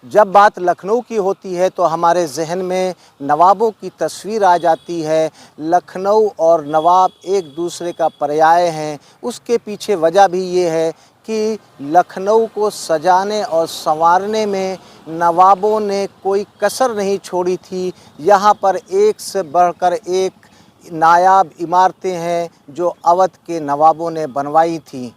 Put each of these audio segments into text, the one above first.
जब बात लखनऊ की होती है तो हमारे जहन में नवाबों की तस्वीर आ जाती है। लखनऊ और नवाब एक दूसरे का पर्याय हैं। उसके पीछे वजह भी ये है कि लखनऊ को सजाने और संवारने में नवाबों ने कोई कसर नहीं छोड़ी थी। यहाँ पर एक से बढ़कर एक नायाब इमारतें हैं जो अवध के नवाबों ने बनवाई थीं।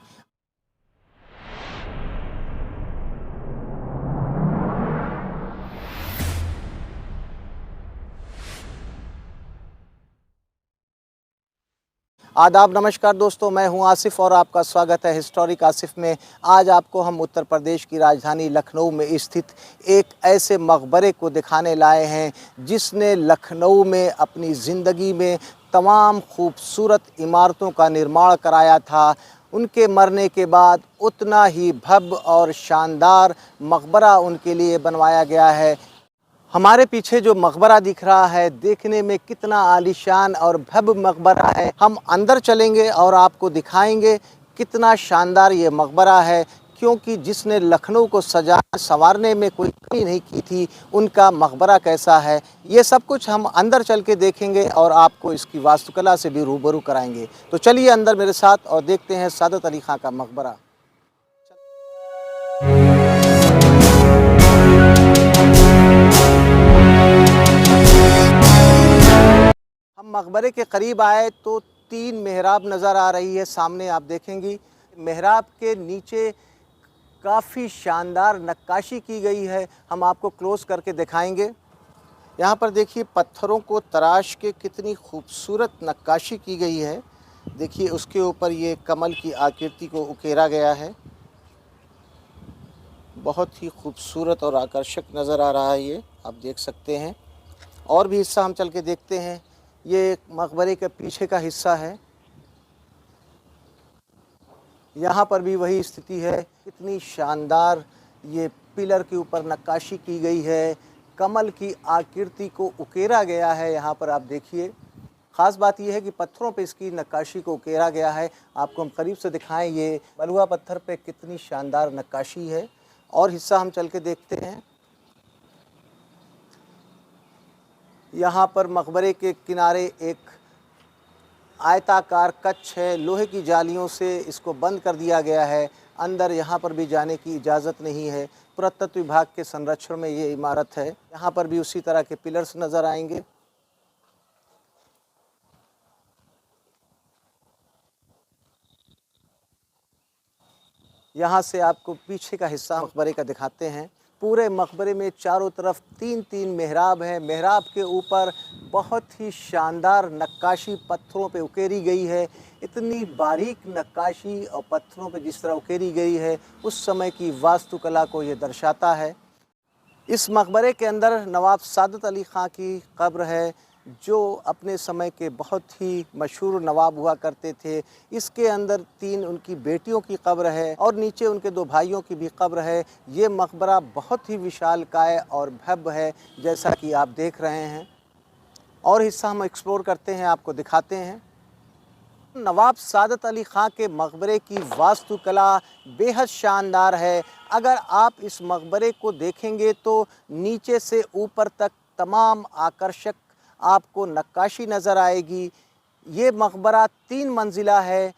आदाब, नमस्कार दोस्तों, मैं हूं आसिफ और आपका स्वागत है हिस्टोरिक आसिफ में। आज आपको हम उत्तर प्रदेश की राजधानी लखनऊ में स्थित एक ऐसे मकबरे को दिखाने लाए हैं जिसने लखनऊ में अपनी ज़िंदगी में तमाम खूबसूरत इमारतों का निर्माण कराया था। उनके मरने के बाद उतना ही भव्य और शानदार मकबरा उनके लिए बनवाया गया है। हमारे पीछे जो मकबरा दिख रहा है देखने में कितना आलीशान और भव्य मकबरा है। हम अंदर चलेंगे और आपको दिखाएंगे कितना शानदार ये मकबरा है, क्योंकि जिसने लखनऊ को सजा संवारने में कोई कमी नहीं की थी उनका मकबरा कैसा है, ये सब कुछ हम अंदर चल के देखेंगे और आपको इसकी वास्तुकला से भी रूबरू कराएंगे। तो चलिए अंदर मेरे साथ और देखते हैं सादत अली खां का मकबरा। हम मकबरे के करीब आए तो 3 मेहराब नज़र आ रही है। सामने आप देखेंगी मेहराब के नीचे काफ़ी शानदार नक्काशी की गई है। हम आपको क्लोज़ करके दिखाएंगे। यहाँ पर देखिए पत्थरों को तराश के कितनी खूबसूरत नक्काशी की गई है। देखिए उसके ऊपर ये कमल की आकृति को उकेरा गया है। बहुत ही खूबसूरत और आकर्षक नज़र आ रहा है, ये आप देख सकते हैं। और भी हिस्सा हम चल के देखते हैं। ये मकबरे के पीछे का हिस्सा है। यहाँ पर भी वही स्थिति है। कितनी शानदार ये पिलर के ऊपर नक्काशी की गई है, कमल की आकृति को उकेरा गया है। यहाँ पर आप देखिए, ख़ास बात यह है कि पत्थरों पे इसकी नक्काशी को उकेरा गया है। आपको हम करीब से दिखाएं, ये बलुआ पत्थर पे कितनी शानदार नक्काशी है। और हिस्सा हम चल के देखते हैं। यहाँ पर मकबरे के किनारे एक आयताकार कक्ष है। लोहे की जालियों से इसको बंद कर दिया गया है। अंदर यहाँ पर भी जाने की इजाज़त नहीं है। पुरातत्व विभाग के संरक्षण में ये इमारत है। यहाँ पर भी उसी तरह के पिलर्स नज़र आएंगे। यहाँ से आपको पीछे का हिस्सा मकबरे का दिखाते हैं। पूरे मकबरे में चारों तरफ 3-3 मेहराब हैं। मेहराब के ऊपर बहुत ही शानदार नक्काशी पत्थरों पे उकेरी गई है। इतनी बारीक नक्काशी और पत्थरों पे जिस तरह उकेरी गई है, उस समय की वास्तुकला को ये दर्शाता है। इस मकबरे के अंदर नवाब सादत अली खां की कब्र है, जो अपने समय के बहुत ही मशहूर नवाब हुआ करते थे। इसके अंदर 3 उनकी बेटियों की कब्र है और नीचे उनके 2 भाइयों की भी कब्र है। ये मकबरा बहुत ही विशालकाय और भव्य है, जैसा कि आप देख रहे हैं। और हिस्सा हम एक्सप्लोर करते हैं, आपको दिखाते हैं। नवाब सादत अली खां के मकबरे की वास्तुकला बेहद शानदार है। अगर आप इस मकबरे को देखेंगे तो नीचे से ऊपर तक तमाम आकर्षक आपको नक्काशी नज़र आएगी। ये मकबरा 3 मंजिला है।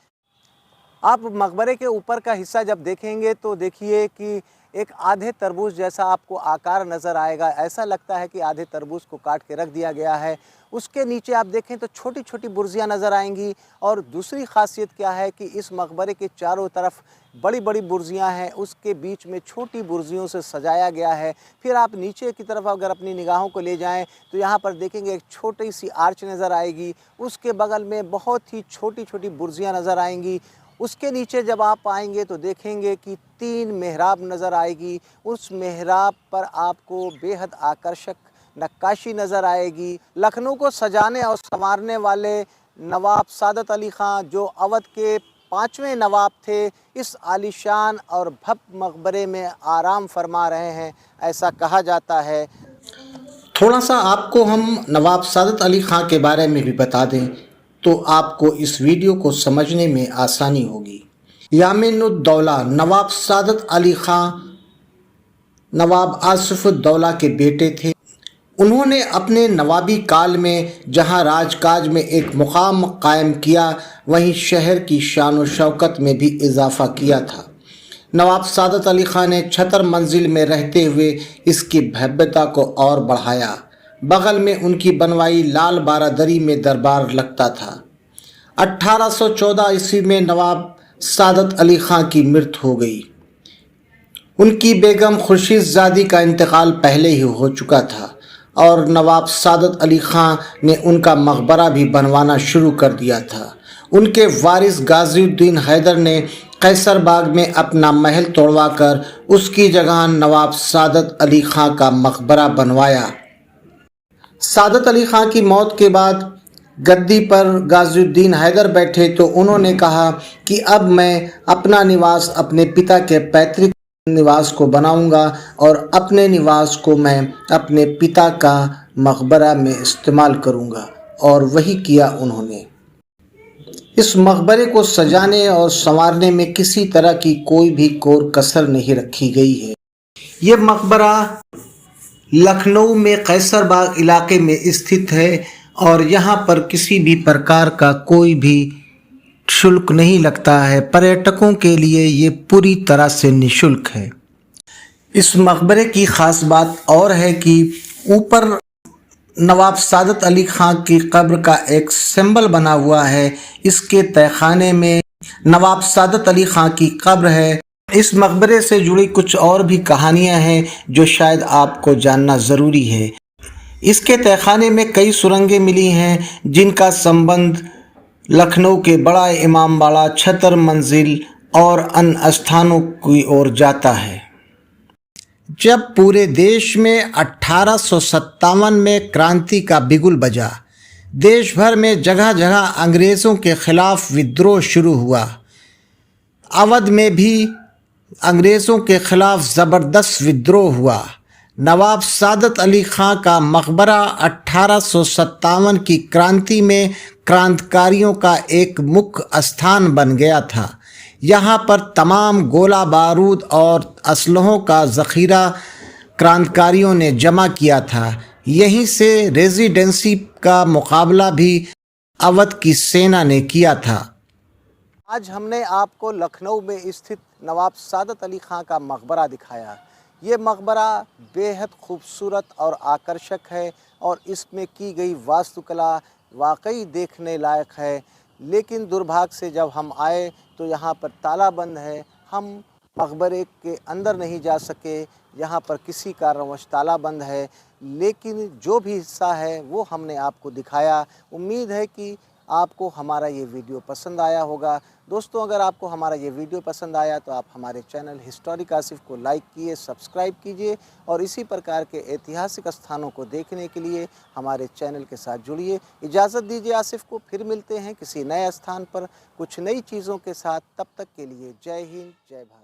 आप मकबरे के ऊपर का हिस्सा जब देखेंगे तो देखिए कि एक आधे तरबूज जैसा आपको आकार नज़र आएगा। ऐसा लगता है कि आधे तरबूज को काट के रख दिया गया है। उसके नीचे आप देखें तो छोटी छोटी बुर्जियाँ नज़र आएंगी। और दूसरी खासियत क्या है कि इस मकबरे के चारों तरफ बड़ी बड़ी बुर्जियाँ हैं, उसके बीच में छोटी बुर्जियों से सजाया गया है। फिर आप नीचे की तरफ अगर अपनी निगाहों को ले जाएं तो यहाँ पर देखेंगे एक छोटी सी आर्च नज़र आएगी। उसके बगल में बहुत ही छोटी छोटी बुर्जियाँ नज़र आएंगी। उसके नीचे जब आप आएंगे तो देखेंगे कि 3 मेहराब नज़र आएगी। उस मेहराब पर आपको बेहद आकर्षक नक्काशी नज़र आएगी। लखनऊ को सजाने और संवारने वाले नवाब सादत अली खां, जो अवध के 5वें नवाब थे, इस आलीशान और भव्य मकबरे में आराम फरमा रहे हैं, ऐसा कहा जाता है। थोड़ा सा आपको हम नवाब सादत अली खां के बारे में भी बता दें तो आपको इस वीडियो को समझने में आसानी होगी। यामीनुद्दौला नवाब सादत अली खां नवाब आसिफउद्दौला के बेटे थे। उन्होंने अपने नवाबी काल में जहां राजकाज में एक मुकाम कायम किया, वहीं शहर की शान व शौकत में भी इजाफा किया था। नवाब सादत अली खां ने छतर मंजिल में रहते हुए इसकी भव्यता को और बढ़ाया। बगल में उनकी बनवाई लाल बारादरी में दरबार लगता था। 1814 ईस्वी में नवाब सादत अली खां की मृत्यु हो गई। उनकी बेगम खुर्शीदजादी का इंतकाल पहले ही हो चुका था और नवाब सादत अली खां ने उनका मकबरा भी बनवाना शुरू कर दिया था। उनके वारिस गाज़ीउद्दीन हैदर ने कैसरबाग में अपना महल तोड़वाकर उसकी जगह नवाब सादत अली खां का मकबरा बनवाया। सादत अली खां की मौत के बाद गद्दी पर गाज़ीउद्दीन हैदर बैठे तो उन्होंने कहा कि अब मैं अपना निवास अपने पिता के पैतृक निवास को बनाऊंगा और अपने निवास को मैं अपने पिता का मकबरा में इस्तेमाल करूंगा, और वही किया उन्होंने। इस मकबरे को सजाने और संवारने में किसी तरह की कोई भी कोर कसर नहीं रखी गई है। ये मकबरा लखनऊ में कैसरबाग इलाके में स्थित है और यहाँ पर किसी भी प्रकार का कोई भी शुल्क नहीं लगता है। पर्यटकों के लिए ये पूरी तरह से निःशुल्क है। इस मकबरे की ख़ास बात और है कि ऊपर नवाब सादत अली खां की कब्र का एक सिंबल बना हुआ है। इसके तहखाने में नवाब सादत अली खां की कब्र है। इस मकबरे से जुड़ी कुछ और भी कहानियां हैं जो शायद आपको जानना ज़रूरी है। इसके तहखाने में कई सुरंगें मिली हैं जिनका संबंध लखनऊ के बड़ा इमामबाड़ा, छतर मंजिल और अन्य स्थानों की ओर जाता है। जब पूरे देश में 1857 में क्रांति का बिगुल बजा, देश भर में जगह जगह अंग्रेज़ों के खिलाफ विद्रोह शुरू हुआ। अवध में भी अंग्रेज़ों के खिलाफ ज़बरदस्त विद्रोह हुआ। नवाब सादत अली खां का मकबरा 1857 की क्रांति में क्रांतिकारियों का एक मुख्य स्थान बन गया था। यहाँ पर तमाम गोला बारूद और असलहों का ज़ख़ीरा क्रांतिकारियों ने जमा किया था। यहीं से रेजिडेंसी का मुकाबला भी अवध की सेना ने किया था। आज हमने आपको लखनऊ में स्थित नवाब सादत अली खां का मकबरा दिखाया। ये मकबरा बेहद खूबसूरत और आकर्षक है और इसमें की गई वास्तुकला वाकई देखने लायक है। लेकिन दुर्भाग्य से जब हम आए तो यहाँ पर ताला बंद है। हम मकबरे के अंदर नहीं जा सके, यहाँ पर किसी कारणवश ताला बंद है। लेकिन जो भी हिस्सा है वो हमने आपको दिखाया। उम्मीद है कि आपको हमारा ये वीडियो पसंद आया होगा। दोस्तों, अगर आपको हमारा ये वीडियो पसंद आया तो आप हमारे चैनल हिस्टोरिक आसिफ को लाइक कीजिए, सब्सक्राइब कीजिए और इसी प्रकार के ऐतिहासिक स्थानों को देखने के लिए हमारे चैनल के साथ जुड़िए। इजाज़त दीजिए आसिफ को, फिर मिलते हैं किसी नए स्थान पर कुछ नई चीज़ों के साथ। तब तक के लिए जय हिंद, जय भारत।